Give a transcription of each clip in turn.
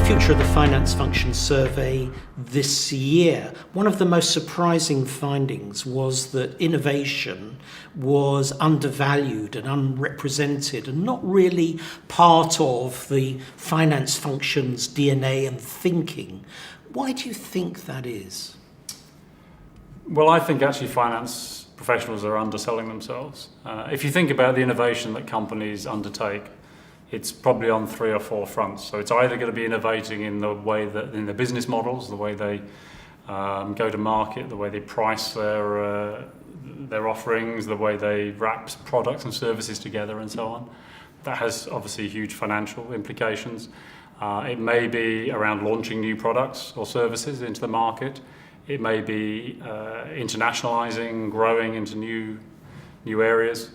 Future of the Finance Function survey this year, one of the most surprising findings was that innovation was undervalued and unrepresented and not really part of the finance function's DNA and thinking. Why do you think that is? Well, I think actually finance professionals are underselling themselves. If you think about the innovation that companies undertake, it's probably on 3 or 4 fronts. So it's either going to be innovating in the way that in the business models, the way they go to market, the way they price their offerings, the way they wrap products and services together, and so on. That has obviously huge financial implications. It may be around launching new products or services into the market. It may be internationalizing, growing into new areas,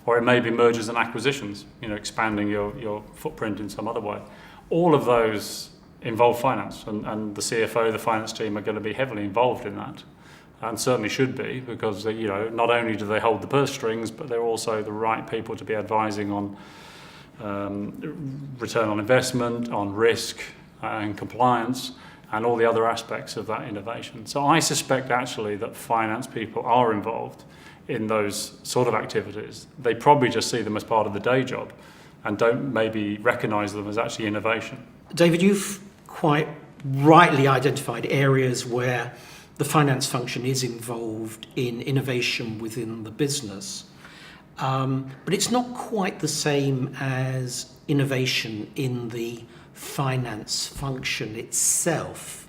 or it may be mergers and acquisitions, expanding your footprint in some other way. All of those involve finance, and the CFO, the finance team are going to be heavily involved in that, and certainly should be, because not only do they hold the purse strings, but they're also the right people to be advising on return on investment, on risk and compliance, and all the other aspects of that innovation. So I suspect actually that finance people are involved in those sort of activities. They probably just see them as part of the day job and don't maybe recognise them as actually innovation. David, you've quite rightly identified areas where the finance function is involved in innovation within the business. But it's not quite the same as innovation in the finance function itself.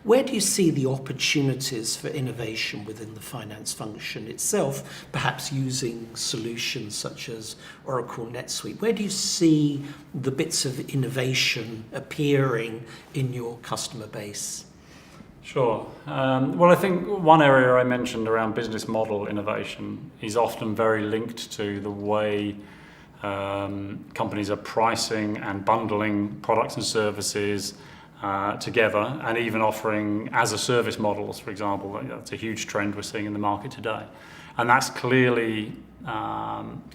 Where do you see the opportunities for innovation within the finance function itself, perhaps using solutions such as Oracle NetSuite? Where do you see the bits of innovation appearing in your customer base? Sure. Well, I think one area I mentioned around business model innovation is often very linked to the way companies are pricing and bundling products and services together, and even offering as a service models, for example. That's a huge trend we're seeing in the market today, and that's clearly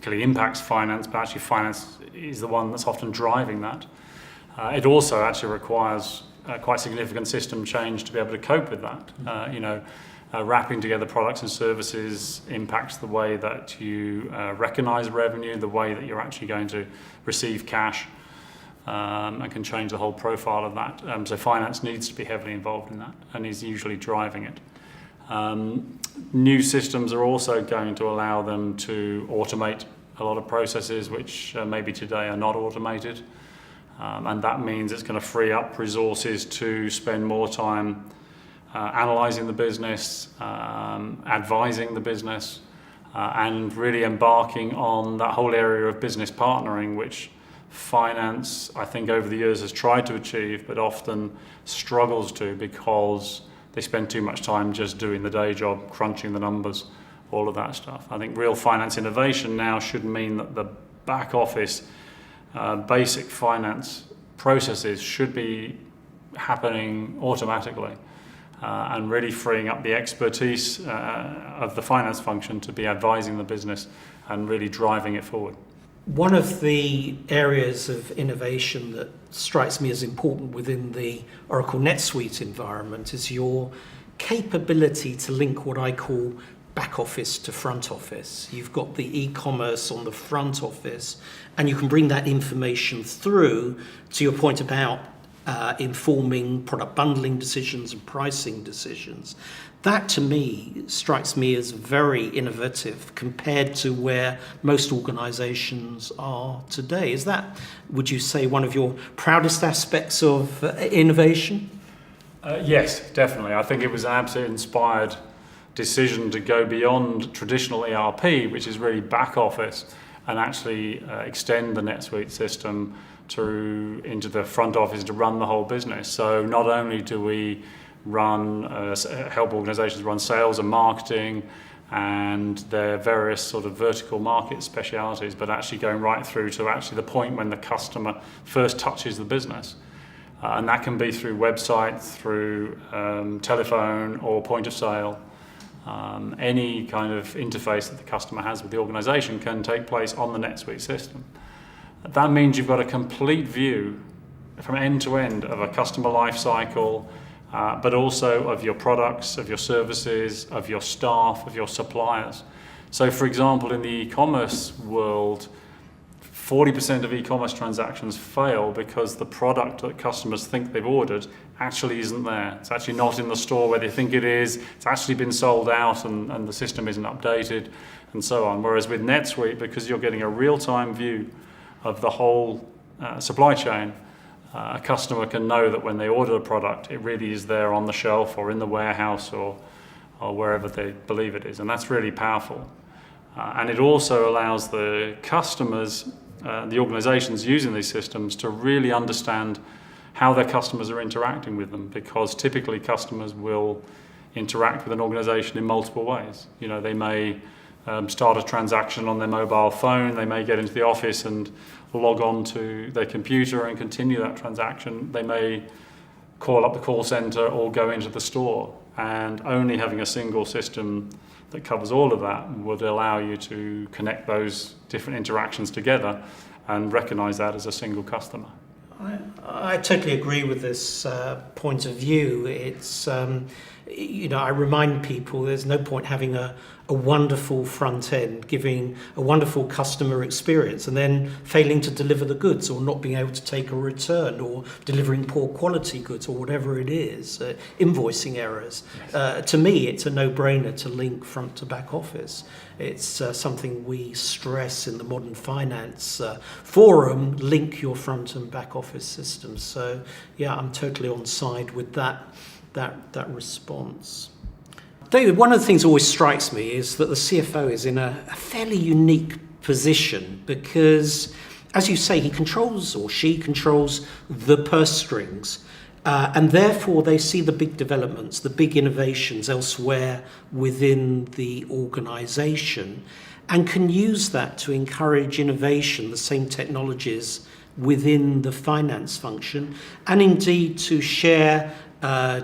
impacts finance, but actually finance is the one that's often driving that. It also actually requires quite significant system change to be able to cope with that. Wrapping together products and services impacts the way that you recognize revenue, the way that you're actually going to receive cash, and can change the whole profile of that. So finance needs to be heavily involved in that and is usually driving it. New systems are also going to allow them to automate a lot of processes which maybe today are not automated. And that means it's going to free up resources to spend more time analysing the business, advising the business, and really embarking on that whole area of business partnering, which finance, I think, over the years has tried to achieve, but often struggles to, because they spend too much time just doing the day job, crunching the numbers, all of that stuff. I think real finance innovation now should mean that the back office basic finance processes should be happening automatically, and really freeing up the expertise of the finance function to be advising the business and really driving it forward. One of the areas of innovation that strikes me as important within the Oracle NetSuite environment is your capability to link what I call back office to front office. You've got the e-commerce on the front office, and you can bring that information through to your point about informing product bundling decisions and pricing decisions. That, to me, strikes me as very innovative compared to where most organizations are today. Is that, would you say, one of your proudest aspects of innovation? Yes, definitely. I think it was an absolutely inspired decision to go beyond traditional ERP, which is really back office, and actually extend the NetSuite system into the front office to run the whole business. So not only do we help organizations run sales and marketing and their various sort of vertical market specialities, but actually going right through to actually the point when the customer first touches the business. And that can be through website, through telephone or point of sale. Any kind of interface that the customer has with the organization can take place on the NetSuite system. That means you've got a complete view from end to end of a customer life cycle, but also of your products, of your services, of your staff, of your suppliers. So for example, in the e-commerce world, 40% of e-commerce transactions fail because the product that customers think they've ordered actually isn't there. It's actually not in the store where they think it is. It's actually been sold out and the system isn't updated and so on. Whereas with NetSuite, because you're getting a real-time view of the whole supply chain, a customer can know that when they order a product, it really is there on the shelf or in the warehouse or wherever they believe it is. And that's really powerful. And it also allows the customers, the organizations using these systems, to really understand how their customers are interacting with them, because typically customers will interact with an organization in multiple ways. You know, they may start a transaction on their mobile phone, they may get into the office and log on to their computer and continue that transaction. They may call up the call center or go into the store, and only having a single system that covers all of that would allow you to connect those different interactions together and recognize that as a single customer. I totally agree with this point of view. It's, I remind people there's no point having a wonderful front end, giving a wonderful customer experience and then failing to deliver the goods, or not being able to take a return, or delivering poor quality goods, or whatever it is, invoicing errors. Yes. To me, it's a no-brainer to link front to back office. It's something we stress in the Modern Finance forum, link your front and back office systems. So yeah, I'm totally on side with that response. David, one of the things that always strikes me is that the CFO is in a fairly unique position because, as you say, he controls, or she controls, the purse strings. And therefore they see the big developments, the big innovations elsewhere within the organisation, and can use that to encourage innovation, the same technologies within the finance function, and indeed to share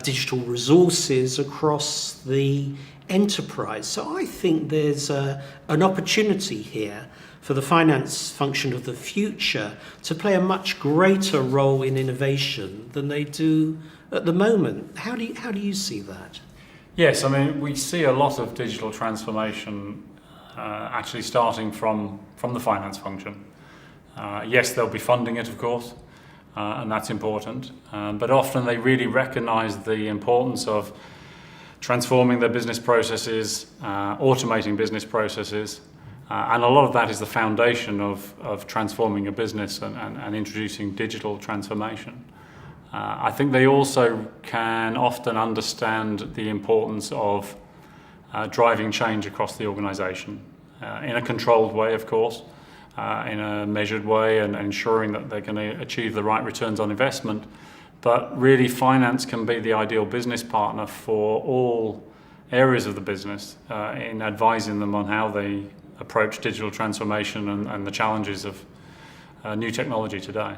digital resources across the enterprise. So I think there's an opportunity here for the finance function of the future to play a much greater role in innovation than they do at the moment. How do you see that? Yes, I mean, we see a lot of digital transformation actually starting from the finance function. Yes, they'll be funding it, of course, and that's important. But often they really recognize the importance of transforming their business processes, automating business processes, and a lot of that is the foundation of transforming a business and introducing digital transformation. I think they also can often understand the importance of driving change across the organization in a controlled way, of course, in a measured way, and ensuring that they're going to achieve the right returns on investment. But really, finance can be the ideal business partner for all areas of the business in advising them on how they approach digital transformation and the challenges of new technology today.